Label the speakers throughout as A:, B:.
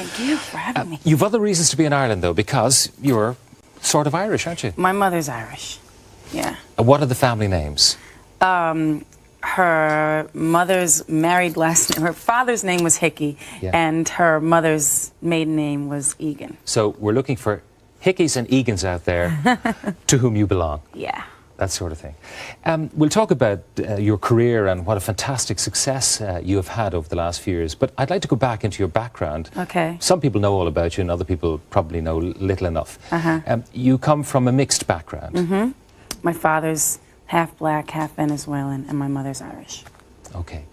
A: Thank you for having me.
B: You've other reasons to be in Ireland, though, because you're sort of Irish, aren't you?
A: My mother's Irish, yeah.
B: What are the family names?
A: Her mother's married last name, her father's name was Hickey, and her mother's maiden name was Egan.
B: So we're looking for Hickeys and Egans out there to whom you belong.
A: Yeah.
B: That sort of thing. We'll talk about your career and what a fantastic success you have had over the last few years, but I'd like to go back into your background.
A: Okay.
B: Some people know all about you and other people probably know little enough. You come from a mixed background.
A: My father's half black, half Venezuelan, and my mother's Irish.
B: Okay.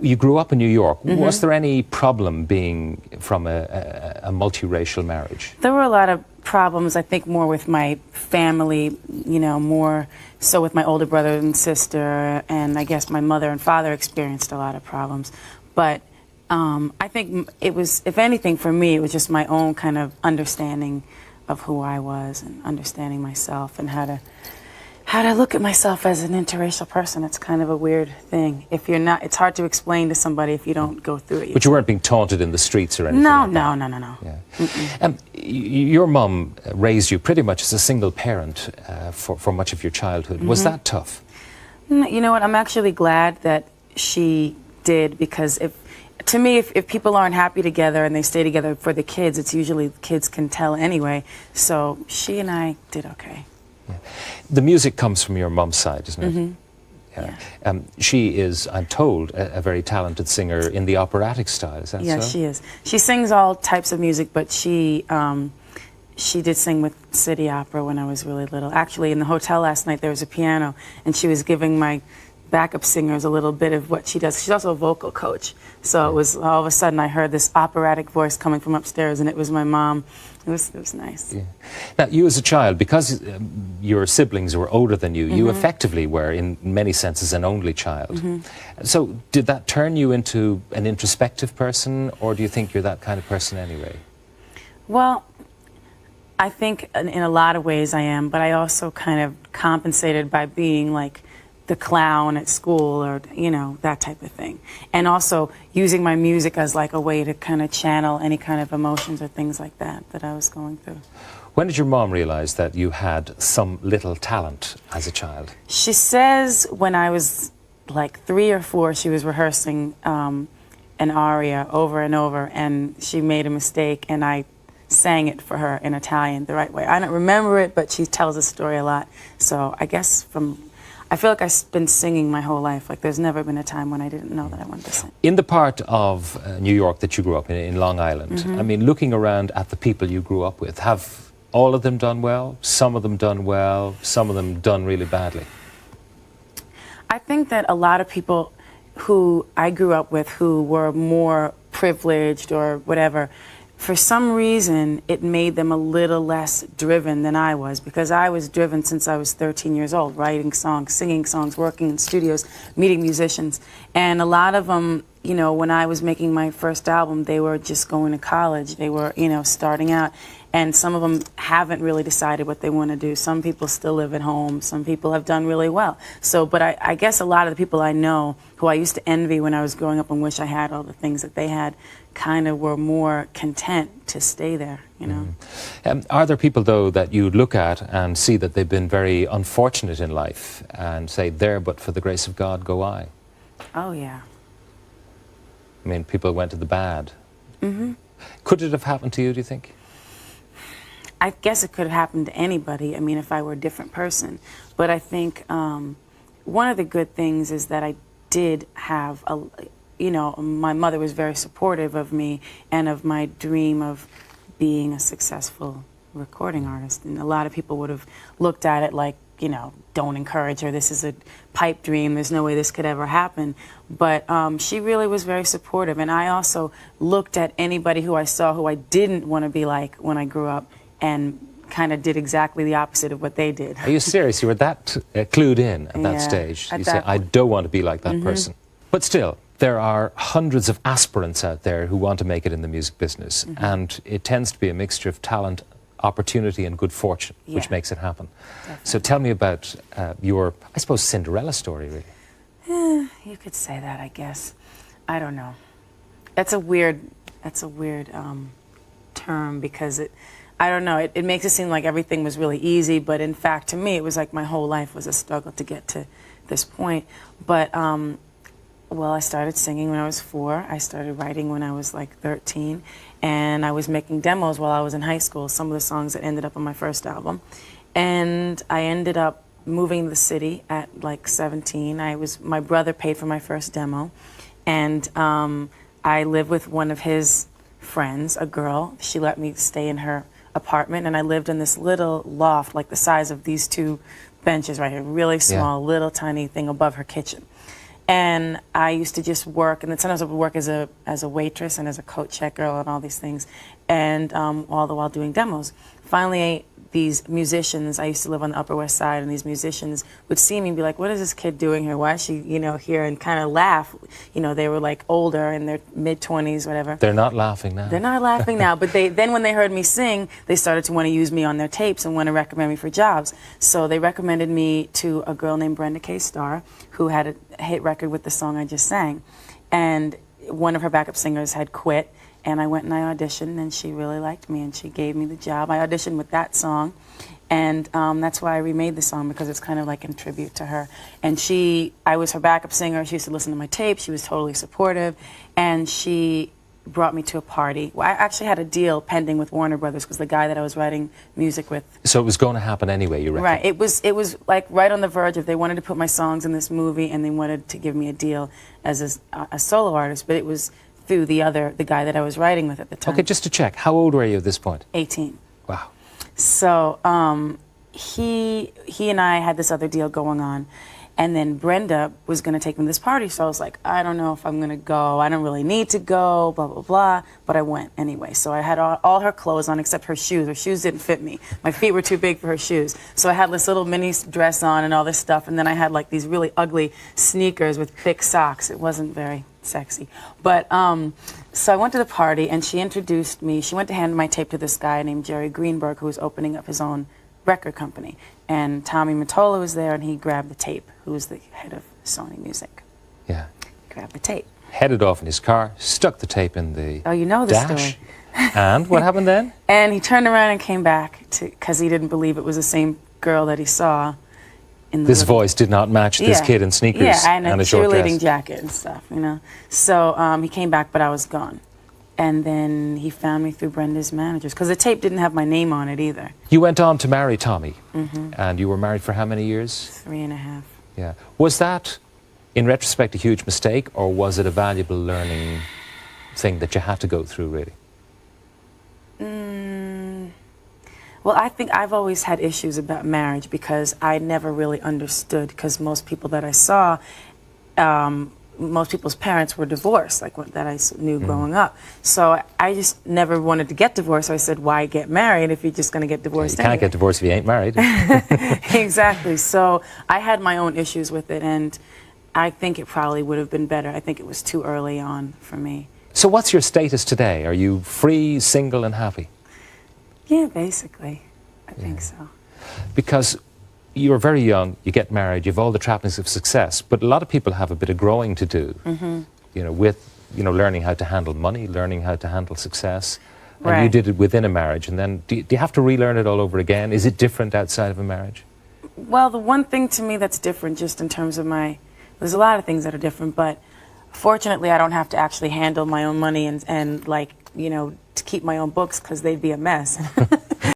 B: You grew up in New York. Was there any problem being from a multiracial marriage?
A: There were a lot of problems, I think, more with my family, you know, more so with my older brother and sister, and I guess my mother and father experienced a lot of problems. But I think it was, if anything, for me, it was just my own kind of understanding of who I was and understanding myself and how to look at myself as an interracial person. It's kind of a weird thing. If you're not, it's hard to explain to somebody if you don't go through it.
B: But you weren't being taunted in the streets or anything?
A: No,
B: like
A: no.
B: Yeah. Your mum raised you pretty much as a single parent for much of your childhood. Was that tough?
A: You know what? I'm actually glad that she did, because to me, if people aren't happy together and they stay together for the kids, it's usually the kids can tell anyway. So she and I did okay.
B: Yeah. The music comes from your mum's side, isn't it?
A: Yeah.
B: She is, I'm told, a very talented singer in the operatic style, is that so?
A: Yeah, she is. She sings all types of music, but she did sing with City Opera when I was really little. Actually, in the hotel last night, there was a piano, and she was giving my backup singers a little bit of what she does. She's also a vocal coach. So it was, all of a sudden, I heard this operatic voice coming from upstairs, and it was my mom. It was nice.
B: Yeah. Now, you as a child, because your siblings were older than you, you effectively were, in many senses, an only child. So did that turn you into an introspective person, or do you think you're that kind of person anyway?
A: Well, I think in a lot of ways I am, but I also kind of compensated by being like the clown at school, or, you know, that type of thing. And also using my music as like a way to kind of channel any kind of emotions or things like that I was going through.
B: When did your mom realize that you had some little talent as a child?
A: She says when I was like 3 or 4, she was rehearsing an aria over and over, and she made a mistake, and I sang it for her in Italian the right way. I don't remember it, but she tells the story a lot. So I guess I feel like I've been singing my whole life. Like, there's never been a time when I didn't know that I wanted to sing.
B: In the part of New York that you grew up in Long Island, I mean, looking around at the people you grew up with, have all of them done well? Some of them done well? Some of them done really badly?
A: I think that a lot of people who I grew up with who were more privileged or whatever, for some reason, it made them a little less driven than I was, because I was driven since I was 13 years old, writing songs, singing songs, working in studios, meeting musicians. And a lot of them, you know, when I was making my first album, they were just going to college. They were, you know, starting out. And some of them haven't really decided what they want to do. Some people still live at home. Some people have done really well. So, but I guess a lot of the people I know who I used to envy when I was growing up and wish I had all the things that they had, kind of were more content to stay there, you know.
B: Are there people, though, that you look at and see that they've been very unfortunate in life and say, there, but for the grace of God go I?
A: Oh, yeah.
B: I mean, people went to the bad. Could it have happened to you, do you think?
A: I guess it could have happened to anybody, I mean, if I were a different person. But I think one of the good things is that I did have you know, my mother was very supportive of me and of my dream of being a successful recording artist. And a lot of people would have looked at it like, you know, don't encourage her, this is a pipe dream, there's no way this could ever happen. But she really was very supportive. And I also looked at anybody who I saw who I didn't want to be like when I grew up, and kind of did exactly the opposite of what they did.
B: Are you serious? You were that clued in at that stage? You say, I don't want to be like that person. But still, there are hundreds of aspirants out there who want to make it in the music business, and it tends to be a mixture of talent, opportunity and good fortune, which makes it happen. Definitely. So tell me about your, I suppose, Cinderella story, really.
A: You could say that, I guess. I don't know. That's a weird That's a weird term because I don't know, it makes it seem like everything was really easy, but in fact, to me, it was like my whole life was a struggle to get to this point. But, well, I started singing when I was 4. I started writing when I was like 13. And I was making demos while I was in high school, some of the songs that ended up on my first album. And I ended up moving to the city at like 17. My brother paid for my first demo. And I lived with one of his friends, a girl. She let me stay in her apartment, and I lived in this little loft, like the size of these 2 benches right here, really small, little tiny thing above her kitchen. And I used to just work, and then sometimes I would work as a waitress and as a coat checker and all these things, and all the while doing demos. Finally, these musicians, I used to live on the Upper West Side, and these musicians would see me and be like, what is this kid doing here? Why is she, here? And kind of laugh. They were like older, in their mid-20s, whatever.
B: They're not laughing now.
A: They're not laughing now, but then when they heard me sing, they started to want to use me on their tapes and want to recommend me for jobs. So they recommended me to a girl named Brenda K. Starr, who had a hit record with the song I just sang. And one of her backup singers had quit. And I went and I auditioned, and she really liked me, and she gave me the job. I auditioned with that song, and that's why I remade the song, because it's kind of like in tribute to her. And I was her backup singer. She used to listen to my tapes. She was totally supportive, and she brought me to a party. Well, I actually had a deal pending with Warner Brothers, because the guy that I was writing music with.
B: So it was going to happen anyway, you reckon?
A: Right. It was like right on the verge of, they wanted to put my songs in this movie, and they wanted to give me a deal as a solo artist, but it was through the guy that I was writing with at the time.
B: Okay, just to check, how old were you at this point?
A: 18.
B: Wow.
A: So he and I had this other deal going on, and then Brenda was going to take me to this party, so I was like, I don't know if I'm going to go. I don't really need to go, blah, blah, blah, but I went anyway. So I had all her clothes on except her shoes. Her shoes didn't fit me. My feet were too big for her shoes. So I had this little mini dress on and all this stuff, and then I had like these really ugly sneakers with thick socks. It wasn't very sexy. But so I went to the party, and she introduced me. She went to hand my tape to this guy named Jerry Greenberg, who was opening up his own record company. And Tommy Mottola was there, and he grabbed the tape, who was the head of Sony Music.
B: Yeah.
A: He grabbed the tape.
B: Headed off in his car, stuck the tape in the
A: Oh, you know the
B: dash.
A: story.
B: And what happened then?
A: And he turned around and came back, because he didn't believe it was the same girl that he saw.
B: This voice did not match this kid in sneakers
A: and
B: a short dress.
A: cheerleading jacket and stuff, So he came back, but I was gone. And then he found me through Brenda's managers, because the tape didn't have my name on it either.
B: You went on to marry Tommy, and you were married for how many years?
A: 3.5.
B: Yeah. Was that, in retrospect, a huge mistake, or was it a valuable learning thing that you had to go through, really?
A: Well, I think I've always had issues about marriage, because I never really understood, because most people that I saw, most people's parents were divorced, like that I knew growing up. So I just never wanted to get divorced. So I said, why get married if you're just going to get divorced
B: anyway? You can't get divorced if you ain't married.
A: Exactly. So I had my own issues with it, and I think it probably would have been better. I think it was too early on for me.
B: So what's your status today? Are you free, single, and happy?
A: Yeah, basically. I think so.
B: Because you're very young, you get married, you have all the trappings of success, but a lot of people have a bit of growing to do, with learning how to handle money, learning how to handle success. And you did it within a marriage, and then do you have to relearn it all over again? Is it different outside of a marriage?
A: Well, the one thing to me that's different, just in terms of there's a lot of things that are different, but fortunately I don't have to actually handle my own money and to keep my own books, because they'd be a mess.